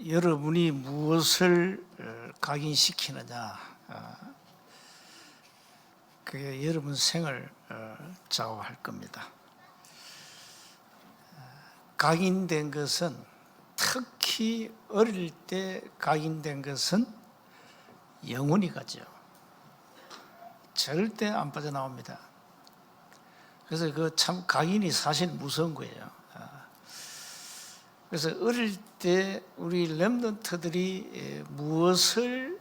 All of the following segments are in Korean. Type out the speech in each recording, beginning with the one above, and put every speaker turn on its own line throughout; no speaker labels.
여러분이 무엇을 각인시키느냐, 그게 여러분 생을 좌우할 겁니다. 각인된 것은, 특히 어릴 때 각인된 것은 영원히 가죠. 절대 안 빠져나옵니다. 그래서 그 참 각인이 사실 무서운 거예요. 그래서 어릴 때 우리 렘넌트들이 무엇을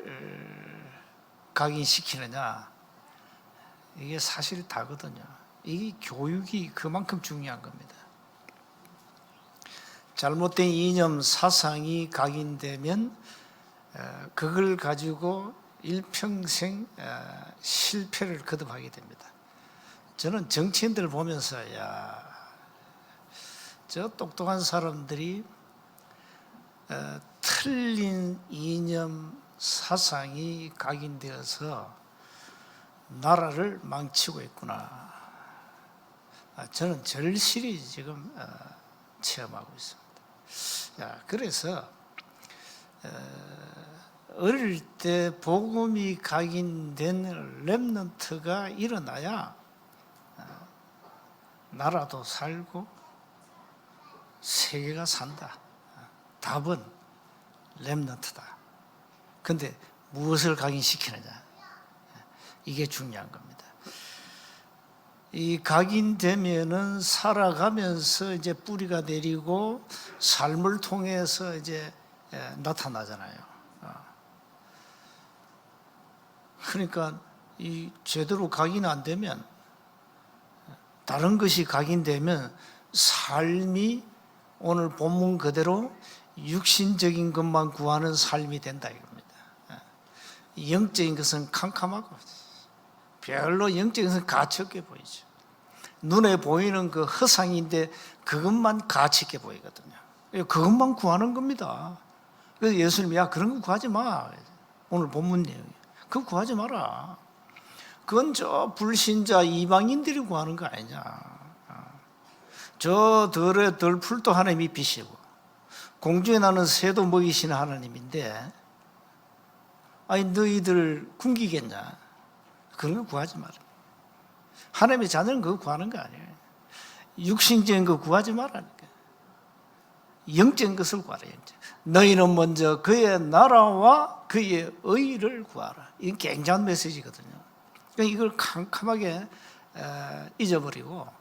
각인시키느냐, 이게 사실 다거든요. 이 교육이 그만큼 중요한 겁니다. 잘못된 이념 사상이 각인되면 그걸 가지고 일평생 실패를 거듭하게 됩니다. 저는 정치인들 보면서 저 똑똑한 사람들이 틀린 이념 사상이 각인되어서 나라를 망치고 있구나. 저는 절실히 지금 체험하고 있습니다. 그래서 어릴 때 복음이 각인된 렘넌트가 일어나야 나라도 살고 세계가 산다. 답은 렘넌트다. 근데 무엇을 각인시키느냐, 이게 중요한 겁니다. 이 각인되면은 살아가면서 이제 뿌리가 내리고 삶을 통해서 이제 나타나잖아요. 그러니까 이 제대로 각인 안 되면, 다른 것이 각인되면 삶이 오늘 본문 그대로 육신적인 것만 구하는 삶이 된다 이겁니다. 영적인 것은 캄캄하고 별로 영적인 것은 가치 없게 보이죠. 눈에 보이는 그 허상인데 그것만 가치 있게 보이거든요. 그것만 구하는 겁니다. 그래서 예수님이 그런 거 구하지 마. 오늘 본문 내용이 그거 구하지 마라. 그건 저 불신자 이방인들이 구하는 거 아니냐. 저 덜의 풀도 하나님이 비시고 공중에 나는 새도 먹이시는 하나님인데, 아니 너희들 굶기겠냐. 그런 거 구하지 마라. 하나님의 자녀는 그거 구하는 거 아니에요. 육신적인 거 구하지 말라니까. 영적인 것을 구하라. 너희는 먼저 그의 나라와 그의 의를 구하라. 이게 굉장한 메시지거든요. 그러니까 이걸 캄캄하게 잊어버리고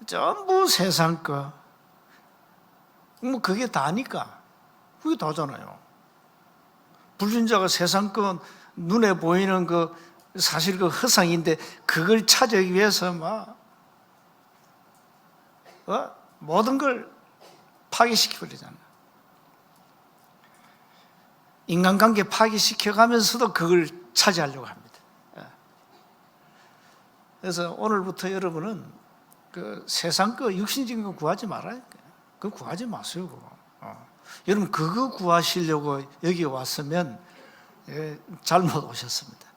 전부 세상 거, 뭐 그게 다니까. 그게 다잖아요. 불신자가 세상 거, 눈에 보이는 그 사실 그 허상인데 그걸 찾기 위해서 모든 걸 파괴시켜버리잖아요. 인간관계 파괴시켜가면서도 그걸 차지하려고 합니다. 그래서 오늘부터 여러분은 그 세상 거, 육신적인 거 구하지 말아요. 그거 구하지 마세요. 그거. 여러분 그거 구하시려고 여기 왔으면 잘못 오셨습니다.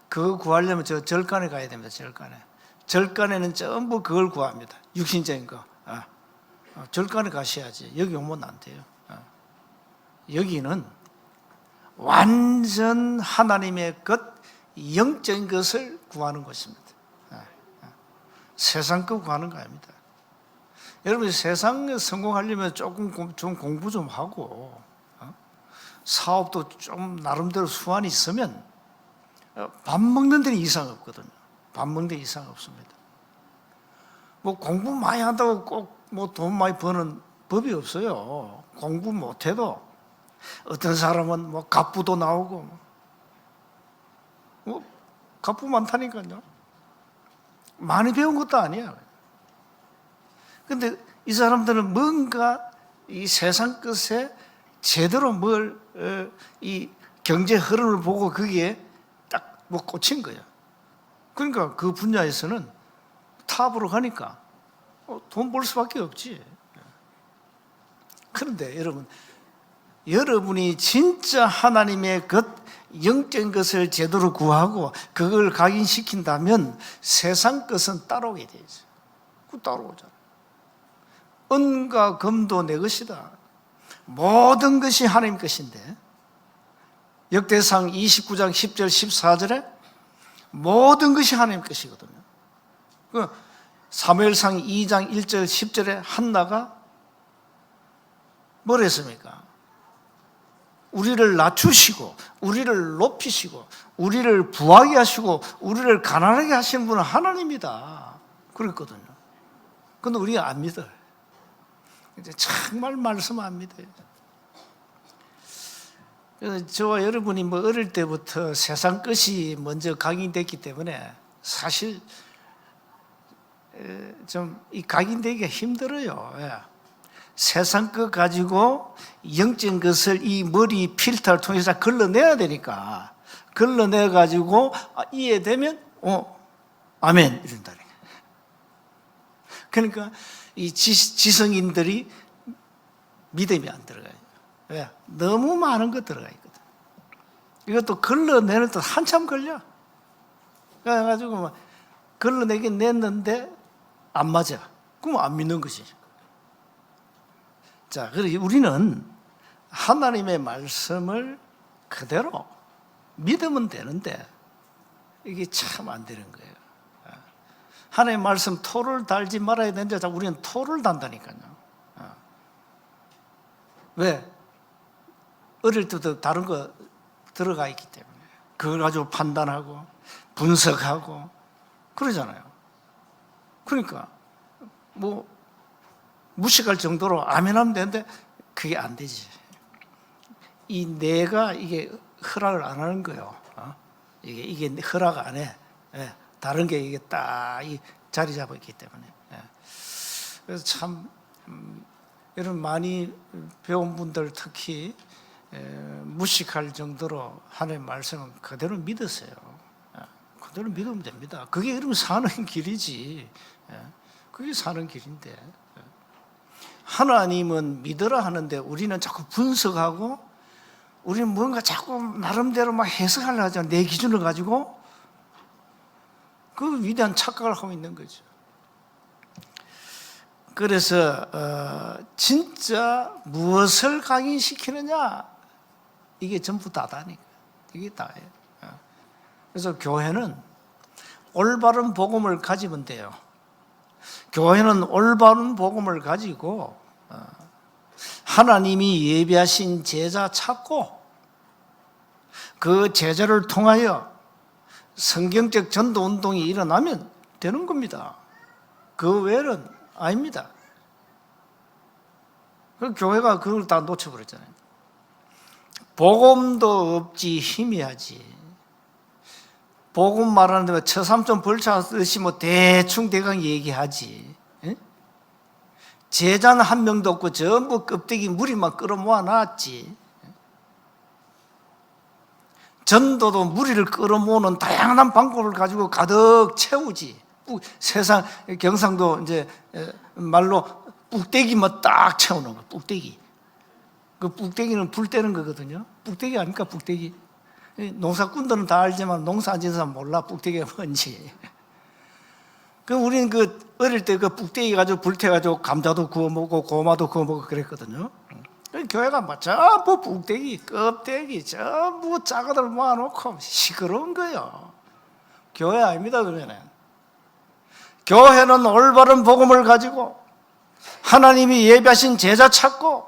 그거 구하려면 저 절간에 가야 됩니다. 절간에는 전부 그걸 구합니다. 육신적인 거. 절간에 가셔야지. 여기 오면 안 돼요. 여기는 완전 하나님의 것, 영적인 것을 구하는 것입니다. 세상 거 구하는 거 아닙니다. 여러분 세상에 성공하려면 조금 좀 공부 좀 하고 사업도 좀 나름대로 수완이 있으면 밥 먹는 데는 이상 없거든요. 밥 먹는 데 이상 없습니다. 뭐 공부 많이 한다고 꼭 뭐 돈 많이 버는 법이 없어요. 공부 못해도 어떤 사람은 뭐 갑부도 나오고 뭐 갑부 많다니까요. 많이 배운 것도 아니에요. 근데 이 사람들은 뭔가 이 세상 것에 제대로 이 경제 흐름을 보고 거기에 딱 뭐 꽂힌 거예요. 그러니까 그 분야에서는 탑으로 가니까 돈 벌 수밖에 없지. 그런데 여러분이 진짜 하나님의 것, 영적인 것을 제대로 구하고 그걸 각인시킨다면 세상 것은 따라오게 되죠. 그 따라오잖아. 은과 금도 내 것이다. 모든 것이 하나님 것인데 역대상 29장 10절 14절에 모든 것이 하나님 것이거든요. 사무엘상 2장 1절 10절에 한나가 뭘 했습니까? 우리를 낮추시고 우리를 높이시고 우리를 부하게 하시고 우리를 가난하게 하시는 분은 하나님이다 그랬거든요. 근데 우리가 안 믿어요. 이제 정말 말씀 안 믿어요. 그래서 저와 여러분이 뭐 어릴 때부터 세상 것이 먼저 각인됐기 때문에 사실 좀 이 각인되기가 힘들어요. 세상 것 가지고 영적인 것을 이 머리 필터를 통해서 걸러내야 되니까 걸러내 가지고 이해되면 아멘 이런다니까. 그러니까 이 지성인들이 믿음이 안 들어가요. 왜? 너무 많은 거 들어가 있거든. 이것도 걸러내는 또 한참 걸려. 그래가지고 막 걸러내긴 냈는데 안 맞아. 그럼 안 믿는 것이. 자, 그래서 우리는 하나님의 말씀을 그대로 믿으면 되는데 이게 참 안 되는 거예요. 하나님의 말씀 토를 달지 말아야 되는데 우리는 토를 단다니까요. 왜? 어릴 때부터 다른 거 들어가 있기 때문에 그걸 가지고 판단하고 분석하고 그러잖아요. 그러니까 뭐 무식할 정도로 아멘하면 되는데 그게 안 되지. 이 내가 이게 허락을 안 하는 거예요. 이게 허락 안 해. 다른 게 이게 딱 이 자리 잡아 있기 때문에. 그래서 참 여러분 많이 배운 분들 특히 무식할 정도로 하나님의 말씀은 그대로 믿으세요. 그대로 믿으면 됩니다. 그게 여러분 사는 길이지. 그게 사는 길인데 하나님은 믿으라 하는데 우리는 자꾸 분석하고 우리는 뭔가 자꾸 나름대로 막 해석하려고 하잖아요. 내 기준을 가지고 그 위대한 착각을 하고 있는 거죠. 그래서 진짜 무엇을 각인시키느냐 이게 전부 다다니까. 이게 다예요. 그래서 교회는 올바른 복음을 가지면 돼요. 교회는 올바른 복음을 가지고 하나님이 예비하신 제자 찾고 그 제자를 통하여 성경적 전도 운동이 일어나면 되는 겁니다. 그 외에는 아닙니다. 그 교회가 그걸 다 놓쳐버렸잖아요. 복음도 없지 희미하지. 복음 말하는데 처삼촌 벌쳐하듯이 뭐 대충 대강 얘기하지. 제자는 한 명도 없고 전부 껍데기 무리만 끌어모아 놨지. 전도도 무리를 끌어모으는 다양한 방법을 가지고 가득 채우지. 세상 경상도 이제 말로 뿍대기만 딱 채우는 거. 뿍대기. 그 뿍대기는 불 때는 거거든요. 뿍대기 아닙니까? 뿍대기. 농사꾼들은 다 알지만 농사 안 짓는 사람 몰라. 뿍대기가 뭔지. 그 우리는 그 어릴 때 그 뿍대기 가지고 불태가지고 감자도 구워 먹고 고마도 구워 먹고 그랬거든요. 교회가 막 전부 뿍대기, 껍데기 전부 작아들 모아놓고 시끄러운 거예요. 교회 아닙니다. 그러면 교회는 올바른 복음을 가지고 하나님이 예비하신 제자 찾고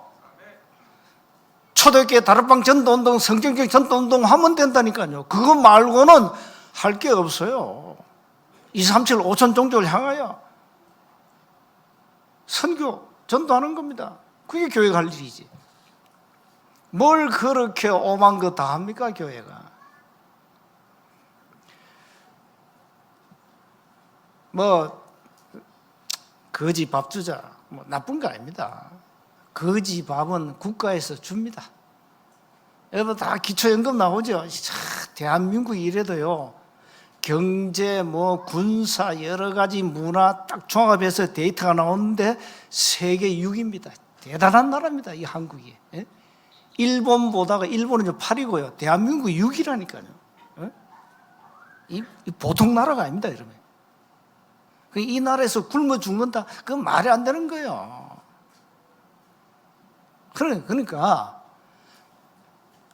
초대교회 다락방 전도운동, 성경적 전도운동 하면 된다니까요. 그거 말고는 할 게 없어요. 237 5천 종족을 향하여 선교, 전도하는 겁니다. 그게 교회가 할 일이지. 뭘 그렇게 오만 거 다 합니까, 교회가? 뭐 거지 밥 주자, 뭐 나쁜 거 아닙니다. 거지 밥은 국가에서 줍니다. 여러분 다 기초연금 나오죠. 대한민국 이래도요. 경제, 뭐 군사 여러 가지 문화 딱 종합해서 데이터가 나오는데 세계 6위입니다. 대단한 나라입니다. 이 한국이. 일본보다가 일본은 8위고요. 대한민국 6위라니까요. 이 보통 나라가 아닙니다, 여러분. 이 나라에서 굶어 죽는다? 그건 말이 안 되는 거예요. 그러니까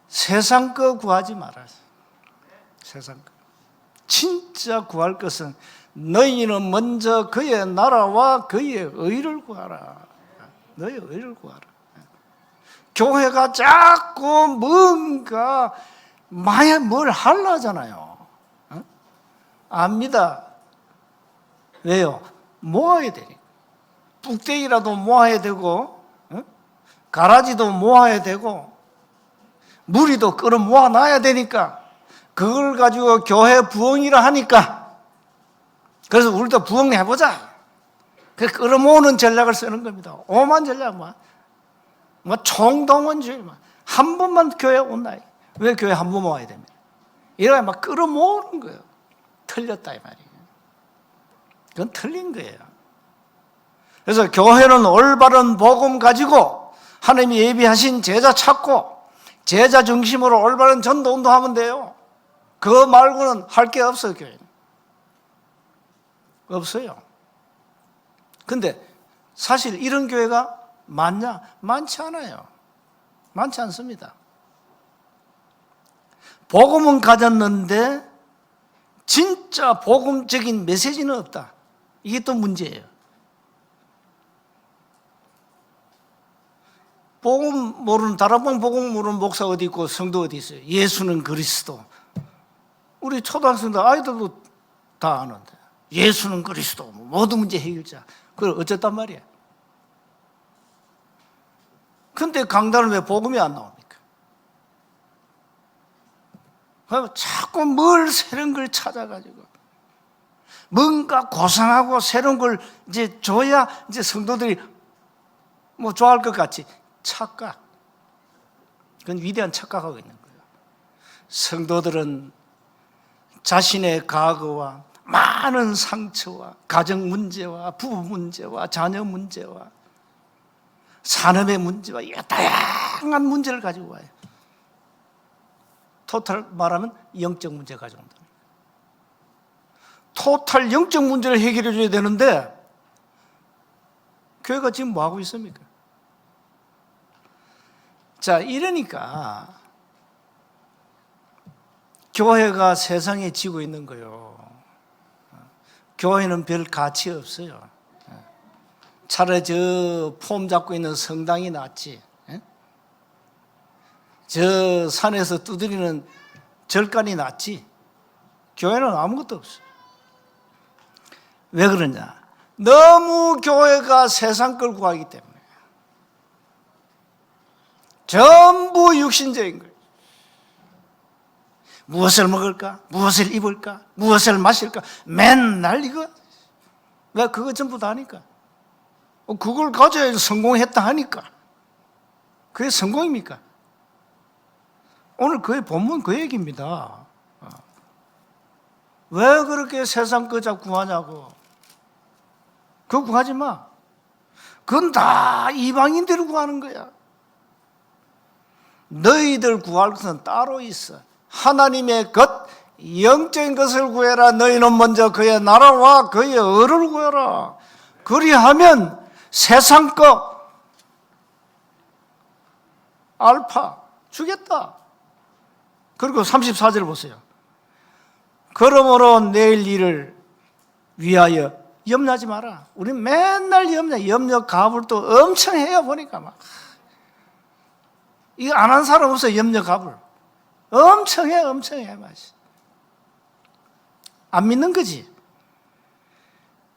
세상 거 구하지 말아요. 세상 거. 진짜 구할 것은 너희는 먼저 그의 나라와 그의 의를 구하라. 너의 의를 구하라. 교회가 자꾸 뭔가 마야 뭘 하려잖아요. 압니다. 왜요? 모아야 되니까. 뚝대기라도 모아야 되고, 가라지도 모아야 되고, 무리도 끌어 모아놔야 되니까, 그걸 가지고 교회 부흥이라 하니까, 그래서 우리도 부흥 해보자. 그 끌어 모으는 전략을 쓰는 겁니다. 오만 전략, 총동원주의, 한 번만 교회 온다. 왜 교회 한 번 모아야 됩니까? 이래야 막 끌어 모으는 거예요. 틀렸다, 이 말이에요. 그건 틀린 거예요. 그래서 교회는 올바른 복음 가지고 하나님이 예비하신 제자 찾고 제자 중심으로 올바른 전도 운동하면 돼요. 그거 말고는 할 게 없어요, 교회는. 없어요. 근데 사실 이런 교회가 많냐? 많지 않아요. 많지 않습니다. 복음은 가졌는데 진짜 복음적인 메시지는 없다. 이게 또 문제예요. 복음 모르는, 다락방 복음 모르는 목사 어디 있고 성도 어디 있어요? 예수는 그리스도. 우리 초등학생들 아이들도 다 아는데 예수는 그리스도, 모든 문제 해결자. 그걸 어쨌단 말이야. 근데 강단은 왜 복음이 안 나옵니까? 자꾸 뭘 새로운 걸 찾아가지고 뭔가 고상하고 새로운 걸 이제 줘야 이제 성도들이 좋아할 것 같지. 착각. 그건 위대한 착각하고 있는 거예요. 성도들은 자신의 과거와 많은 상처와 가정 문제와 부부 문제와 자녀 문제와 산업의 문제와 다양한 문제를 가지고 와요. 토탈 말하면 영적 문제 가지고 온다. 토탈 영적 문제를 해결해 줘야 되는데 교회가 지금 뭐 하고 있습니까? 자, 이러니까 교회가 세상에 지고 있는 거예요. 교회는 별 가치 없어요. 차라리 저 폼 잡고 있는 성당이 낫지. 저 산에서 두드리는 절간이 낫지. 교회는 아무것도 없어요. 왜 그러냐? 너무 교회가 세상 걸 구하기 때문에. 전부 육신적인 거예요. 무엇을 먹을까? 무엇을 입을까? 무엇을 마실까? 맨날 이거. 왜 그거 전부 다 하니까. 그걸 가져야 성공했다 하니까. 그게 성공입니까? 오늘 그의 본문 그 얘기입니다. 왜 그렇게 세상 거 자꾸 구하냐고. 그거 구하지 마. 그건 다 이방인들을 구하는 거야. 너희들 구할 것은 따로 있어. 하나님의 것, 영적인 것을 구해라. 너희는 먼저 그의 나라와 그의 의를 구해라. 그리하면 세상 거 알파 주겠다. 그리고 34절 보세요. 그러므로 내일 일을 위하여 염려하지 마라. 우린 맨날 염려 가불 또 엄청 해요. 보니까 막 이거 안 한 사람 없어요. 염려 가불 엄청 해. 안 믿는 거지.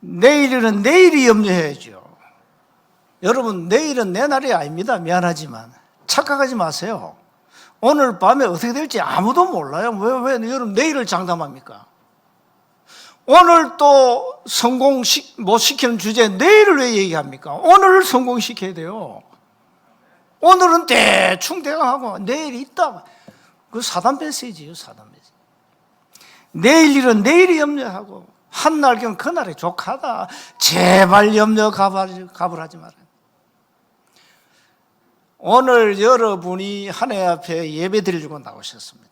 내일은 내일이 염려해야죠. 여러분, 내일은 내 날이 아닙니다. 미안하지만 착각하지 마세요. 오늘 밤에 어떻게 될지 아무도 몰라요. 왜 여러분 내일을 장담합니까? 오늘 또 성공 못 시키는 주제에 내일을 왜 얘기합니까? 오늘을 성공시켜야 돼요. 오늘은 대충 하고 내일이 있다. 그 사단 메시지예요. 사단 메시지. 내일 일은 내일이 염려하고 한날 경우 그날에 족하다. 제발 염려 가불하지 마라. 오늘 여러분이 하나님 앞에 예배 드리려고 나오셨습니다.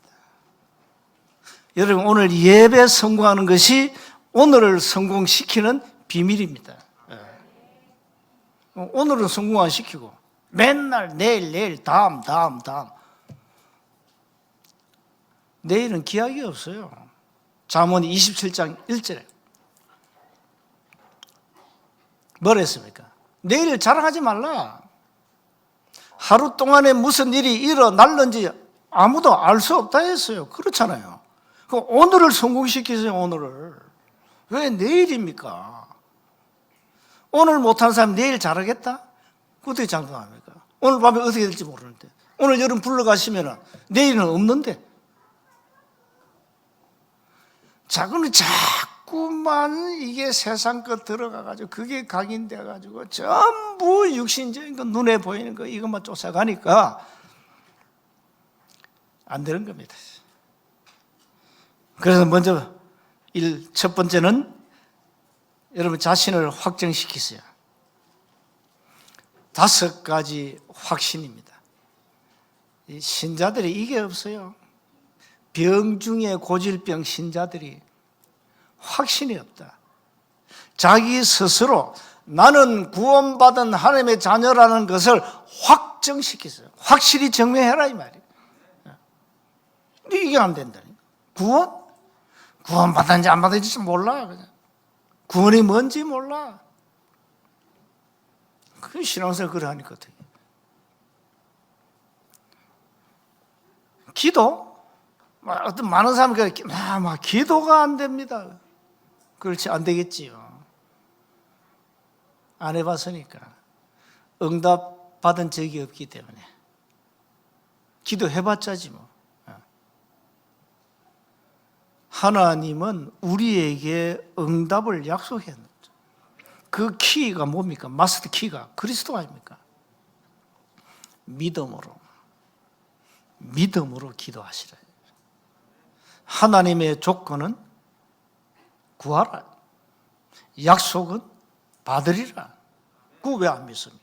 여러분, 오늘 예배 성공하는 것이 오늘을 성공시키는 비밀입니다. 오늘은 성공 안 시키고 맨날 내일, 다음. 내일은 기약이 없어요. 잠언 27장 1절에 뭐라 했습니까? 내일 자랑하지 말라. 하루 동안에 무슨 일이 일어날는지 아무도 알 수 없다 했어요. 그렇잖아요. 그럼 오늘을 성공시키세요. 오늘을. 왜 내일입니까? 오늘 못한 사람 내일 잘하겠다? 어떻게 장담합니까? 오늘 밤에 어떻게 될지 모르는데, 오늘 여러분 불러가시면 내일은 없는데. 자, 그럼 자꾸만 이게 세상 것 들어가가지고 그게 각인돼가지고 전부 육신적인 거, 눈에 보이는 거 이것만 쫓아가니까 안 되는 겁니다. 그래서 먼저 첫 번째는 여러분 자신을 확정시키세요. 5가지 확신입니다. 신자들이 이게 없어요. 병 중에 고질병 신자들이 확신이 없다. 자기 스스로 나는 구원받은 하나님의 자녀라는 것을 확정시키세요. 확실히 증명해라 이 말이에요. 이게 안 된다니까. 구원받았는지 안 받았는지 몰라. 그냥. 구원이 뭔지 몰라. 그 신앙생활 그래 하니까 어떻게. 기도? 어떤 많은 사람이 막 기도가 안 됩니다. 그렇지, 안 되겠지요. 안 해봤으니까. 응답 받은 적이 없기 때문에. 기도해봤자지 뭐. 하나님은 우리에게 응답을 약속했죠. 그 키가 뭡니까? 마스터 키가 그리스도 아닙니까? 믿음으로 기도하시라. 하나님의 조건은 구하라. 약속은 받으리라. 그거 왜 안 믿습니까?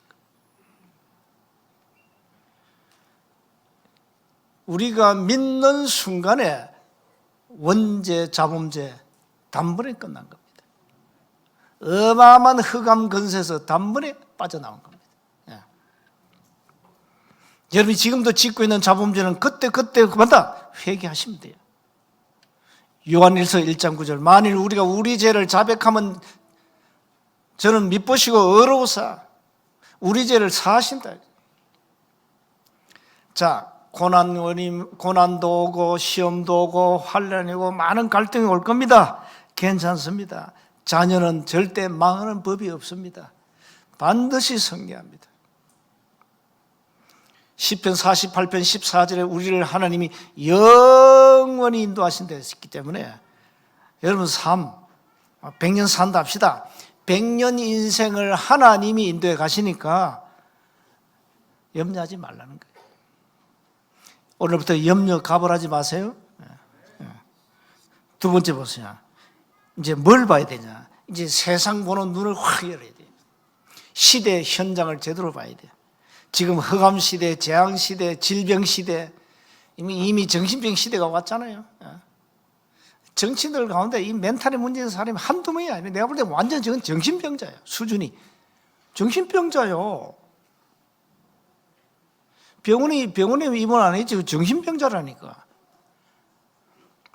우리가 믿는 순간에 원죄, 자범죄 단번에 끝난 겁니다. 어마어마한 흑암 근세에서 단번에 빠져나온 겁니다. 예. 여러분이 지금도 짓고 있는 자범죄는 그때마다 회개하시면 돼요. 요한일서 1장 9절 만일 우리가 우리 죄를 자백하면 저는 미쁘시고 의로우사 우리 죄를 사하신다. 자, 고난도 오고 시험도 오고 환난이 오고 많은 갈등이 올 겁니다. 괜찮습니다. 자녀는 절대 망하는 법이 없습니다. 반드시 승리합니다. 시편 48편 14절에 우리를 하나님이 영원히 인도하신다 했기 때문에 여러분 100년 산다 합시다. 100년 인생을 하나님이 인도해 가시니까 염려하지 말라는 거예요. 오늘부터 염려 가벌하지 마세요. 두 번째 보세요. 이제 뭘 봐야 되냐? 이제 세상 보는 눈을 확 열어야 돼요. 시대 현장을 제대로 봐야 돼요. 지금 흑암 시대, 재앙 시대, 질병 시대, 이미 정신병 시대가 왔잖아요. 정치인들 가운데 이 멘탈에 문제 있는 사람이 한두 명이 아니에요. 내가 볼 때 완전 저건 정신병자예요. 수준이. 정신병자요. 병원에 입원 안 했지. 정신병자라니까.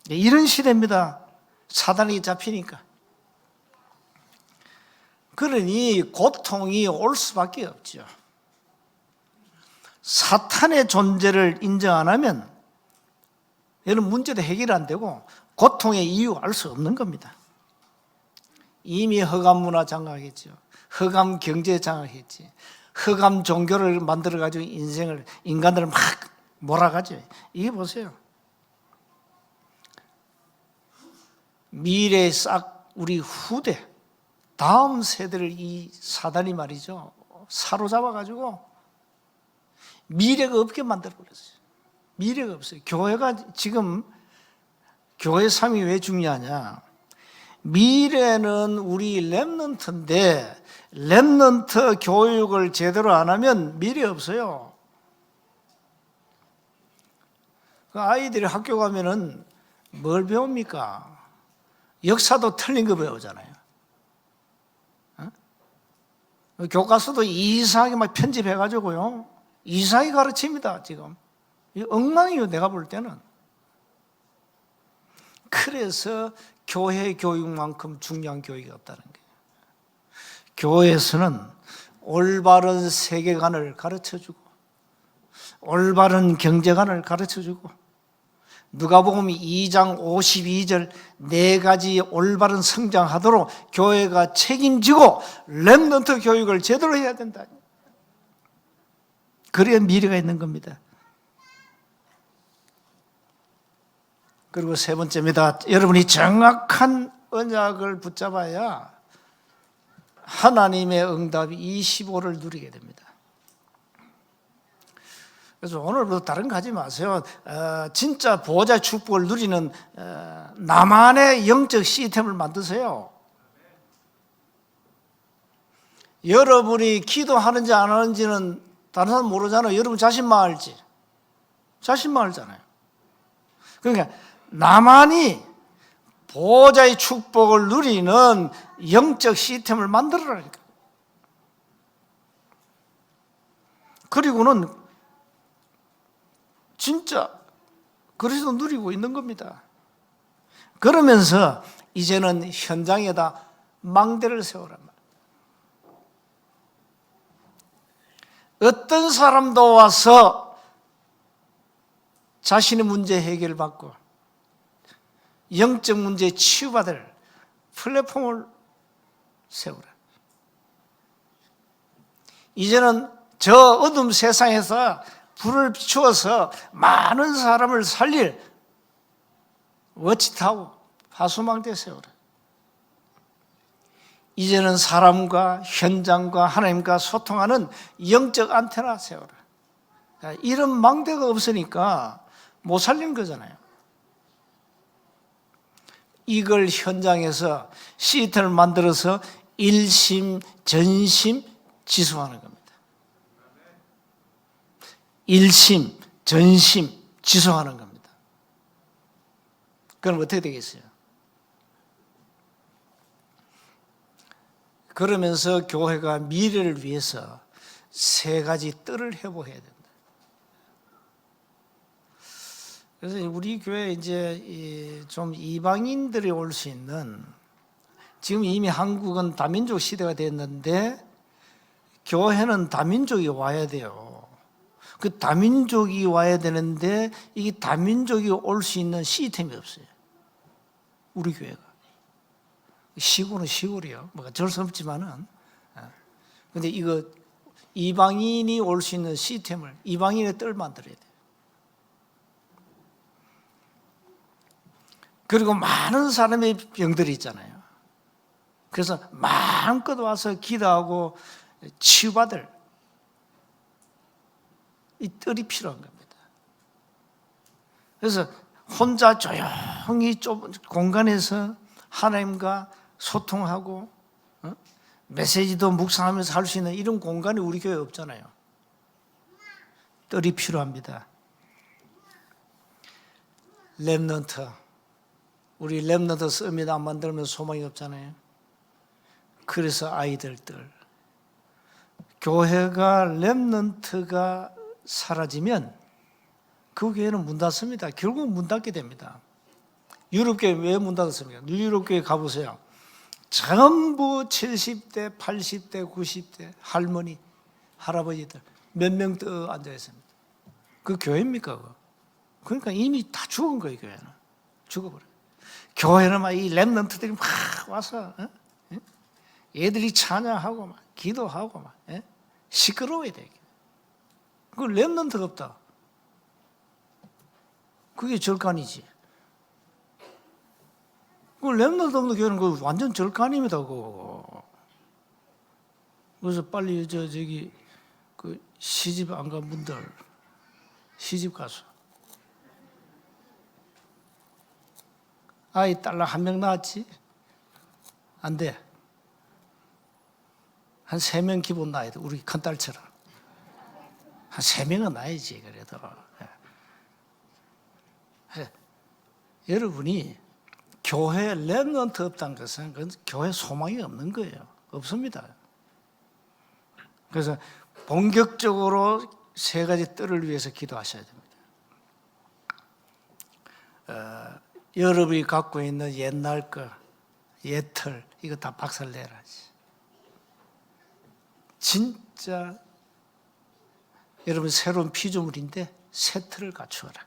이런 시대입니다. 사단이 잡히니까. 그러니 고통이 올 수밖에 없죠. 사탄의 존재를 인정 안 하면 이런 문제도 해결 안 되고 고통의 이유 알 수 없는 겁니다. 이미 흑암 문화 장악했죠. 흑암 경제 장악했지. 흑암 종교를 만들어가지고 인간들을 막 몰아가죠. 이게 보세요. 미래에 싹 우리 후대, 다음 세대를 이 사단이 말이죠. 사로잡아가지고 미래가 없게 만들어버렸어요. 미래가 없어요. 교회가 지금 교회 삶이 왜 중요하냐. 미래는 우리 렘넌트인데 렘넌트 교육을 제대로 안 하면 미래 없어요. 아이들이 학교 가면은 뭘 배웁니까? 역사도 틀린 거 배우잖아요. 교과서도 이상하게 막 편집해가지고요. 이상하게 가르칩니다, 지금. 이 엉망이에요, 내가 볼 때는. 그래서 교회 교육만큼 중요한 교육이 없다는 거예요. 교회에서는 올바른 세계관을 가르쳐주고, 올바른 경제관을 가르쳐주고, 누가복음 2장 52절 네 가지 올바른 성장하도록 교회가 책임지고 렘넌트 교육을 제대로 해야 된다. 그래야 미래가 있는 겁니다. 그리고 세 번째입니다. 여러분이 정확한 언약을 붙잡아야 하나님의 응답이 25를 누리게 됩니다. 그래서 오늘부터 다른 거 하지 마세요. 진짜 보호자의 축복을 누리는 나만의 영적 시스템을 만드세요. 여러분이 기도하는지 안 하는지는 다른 사람 모르잖아요. 여러분 자신만 알지. 자신만 알잖아요. 그러니까 나만이 보호자의 축복을 누리는 영적 시스템을 만들어라니까. 그리고는 진짜 그리스도 누리고 있는 겁니다. 그러면서 이제는 현장에다 망대를 세우란 말이에요. 어떤 사람도 와서 자신의 문제 해결받고 영적 문제에 치유받을 플랫폼을 세우라. 이제는 저 어둠 세상에서 불을 비추어서 많은 사람을 살릴 워치타워, 파수망대 세우라. 이제는 사람과 현장과 하나님과 소통하는 영적 안테나 세우라. 이런 망대가 없으니까 못 살린 거잖아요. 이걸 현장에서 시스템을 만들어서 일심, 전심, 지속하는 겁니다. 일심, 전심, 지속하는 겁니다. 그럼 어떻게 되겠어요? 그러면서 교회가 미래를 위해서 세 가지 뜰을 회복해야 된다. 그래서 우리 교회에 이제 좀 이방인들이 올 수 있는, 지금 이미 한국은 다민족 시대가 됐는데 교회는 다민족이 와야 돼요. 그 다민족이 와야 되는데 이게 다민족이 올 수 있는 시스템이 없어요. 우리 교회가. 시골은 시골이요. 뭐가 어쩔 수 없지만은. 근데 이거 이방인이 올 수 있는 시스템을, 이방인의 뜰 만들어야 돼요. 그리고 많은 사람의 병들이 있잖아요. 그래서 마음껏 와서 기도하고 치유받을 이 뜰이 필요한 겁니다. 그래서 혼자 조용히 좁은 공간에서 하나님과 소통하고 메시지도 묵상하면서 할 수 있는 이런 공간이 우리 교회에 없잖아요. 뜰이 필요합니다. 렘넌트, 우리 렘넌트 서밋 안 만들면 소망이 없잖아요. 그래서 아이들 뜰, 교회가 렘넌트가 사라지면 그 교회는 문 닫습니다. 결국 문 닫게 됩니다. 유럽교회 왜 문 닫았습니까? 유럽교회 가보세요. 전부 70대, 80대, 90대 할머니, 할아버지들 몇 명 떠 앉아 있습니다. 그 교회입니까? 그거? 그러니까 이미 다 죽은 거예요. 교회는 죽어버려요. 교회는 막 이 렘넌트들이 막 와서 애들이 찬양하고 막 기도하고 막 시끄러워야 돼. 그 렘넌트가 없다. 그게 절간이지. 그 렘넌트 없는 교회는 그 완전 절간입니다. 그거. 그래서 빨리 저기 그 시집 안 간 분들 시집 가서 아이 딸랑 한 명 낳았지? 안 돼. 한 3명 기본 낳아야 돼. 우리 큰딸처럼. 한 3명은 낳아야지, 그래도. 여러분이 교회 렘넌트 없다는 것은 그건 교회 소망이 없는 거예요. 없습니다. 그래서 본격적으로 세 가지 뜰을 위해서 기도하셔야 됩니다. 여러분이 갖고 있는 옛날 거, 옛틀, 이거 다 박살내라지. 진짜 여러분 새로운 피조물인데 새 틀을 갖추어라.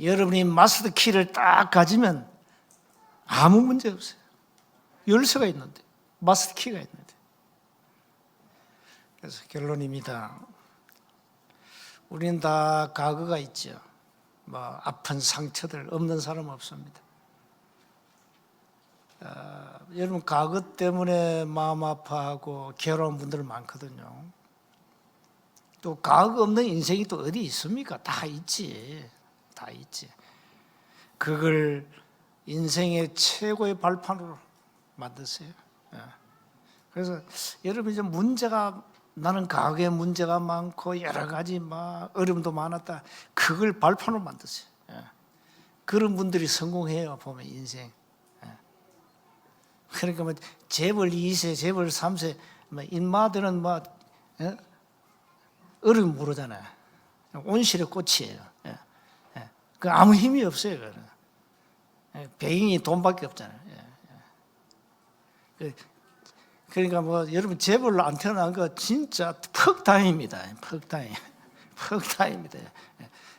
여러분이 마스터 키를 딱 가지면 아무 문제 없어요. 열쇠가 있는데, 마스터 키가 있는데. 그래서 결론입니다. 우리는 다 과거가 있죠. 뭐 아픈 상처들 없는 사람 없습니다. 여러분 과거 때문에 마음 아파하고 괴로운 분들 많거든요. 또 과거 없는 인생이 또 어디 있습니까? 다 있지. 다 있지. 그걸 인생의 최고의 발판으로 만드세요. 그래서 여러분 이제 나는 과거에 문제가 많고 여러 가지 막 어려움도 많았다. 그걸 발판으로 만드세요. 그런 분들이 성공해요. 보면 인생. 그러니까 뭐 재벌 2세, 재벌 3세, 뭐 인마들은 뭐 어려움 모르잖아요. 온실의 꽃이에요. 그 아무 힘이 없어요. 배경이 돈밖에 없잖아요. 그러니까 뭐 여러분 재벌로 안 태어난 거 진짜 퍽다입니다. 퍽다입니다.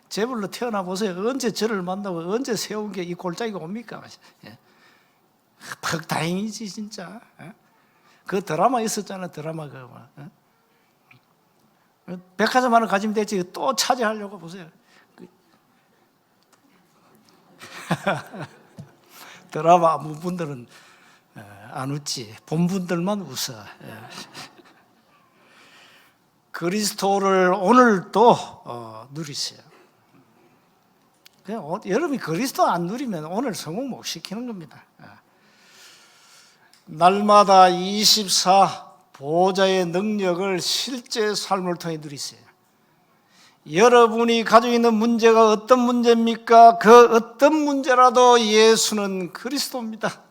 재벌로 태어나 보세요. 언제 저를 만나고 언제 세운 게 이 골짜기가 옵니까? 퍽다행이지 진짜. 그 드라마 있었잖아. 드라마 그거. 백화점 하나 가지면 되지. 또 차지하려고 보세요. 드라마 아무 분들은 안 웃지. 본 분들만 웃어. 그리스도를 오늘도 누리세요. 여러분이 그리스도 안 누리면 오늘 성공 못 시키는 겁니다. 날마다 24 보좌의 능력을 실제 삶을 통해 누리세요. 여러분이 가지고 있는 문제가 어떤 문제입니까? 그 어떤 문제라도 예수는 그리스도입니다.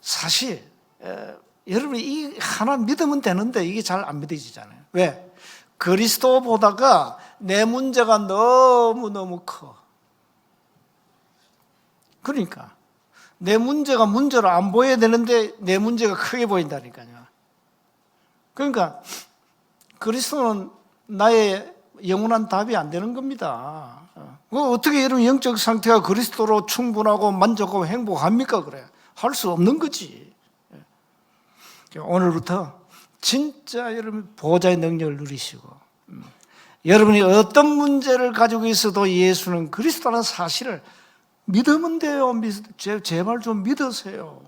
사실 여러분이 이 하나 믿으면 되는데 이게 잘 안 믿어지잖아요. 왜? 그리스도보다가 내 문제가 너무너무 커. 그러니까 내 문제가 문제로 안 보여야 되는데 내 문제가 크게 보인다니까요. 그러니까 그리스도는 나의 영원한 답이 안 되는 겁니다. 어떻게 여러분 영적 상태가 그리스도로 충분하고 만족하고 행복합니까? 그래. 할 수 없는 거지. 오늘부터 진짜 여러분 보좌의 능력을 누리시고 여러분이 어떤 문제를 가지고 있어도 예수는 그리스도라는 사실을 믿으면 돼요. 제발 좀 믿으세요.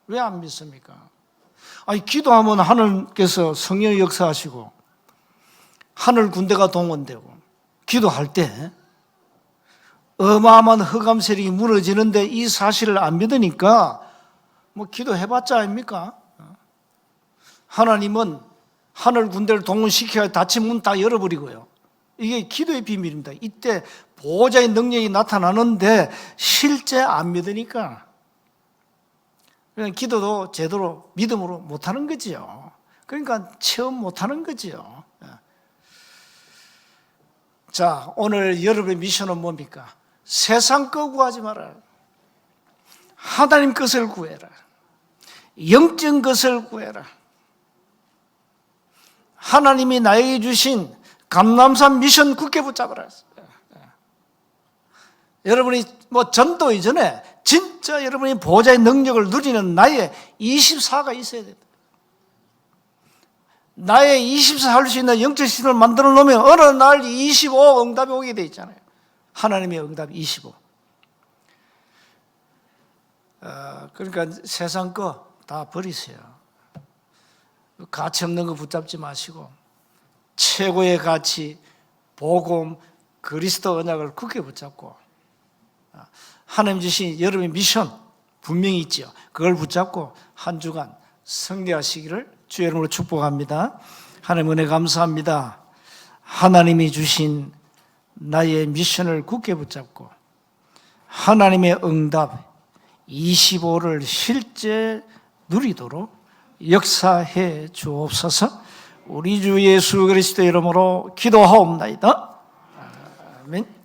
왜 안 믿습니까? 아니 기도하면 하나님께서 성령의 역사하시고 하늘 군대가 동원되고 기도할 때 어마어마한 흑암 세력이 무너지는데 이 사실을 안 믿으니까 뭐 기도해봤자 아닙니까? 하나님은 하늘 군대를 동원시켜야 닫힌 문 다 열어버리고요. 이게 기도의 비밀입니다. 이때 보호자의 능력이 나타나는데 실제 안 믿으니까 그냥 기도도 제대로 믿음으로 못하는 거지요. 그러니까 체험 못하는 거지요. 자, 오늘 여러분의 미션은 뭡니까? 세상 거 구하지 마라. 하나님 것을 구해라. 영적 것을 구해라. 하나님이 나에게 주신 감람산 미션 굳게 붙잡아라. 여러분이 뭐 전도 이전에 진짜 여러분이 보호자의 능력을 누리는 나의 24가 있어야 된다. 나의 24 할 수 있는 영적 시스템을 만들어 놓으면 어느 날 25 응답이 오게 돼 있잖아요. 하나님의 응답이 25. 그러니까 세상 거 다 버리세요. 가치 없는 거 붙잡지 마시고 최고의 가치, 복음, 그리스도 언약을 굳게 붙잡고 하나님 주신 여러분의 미션 분명히 있죠. 그걸 붙잡고 한 주간 승리하시기를 주의 이름으로 축복합니다. 하나님 은혜 감사합니다. 하나님이 주신 나의 미션을 굳게 붙잡고 하나님의 응답 25를 실제 누리도록 역사해 주옵소서. 우리 주 예수 그리스도 이름으로 기도하옵나이다. 아멘.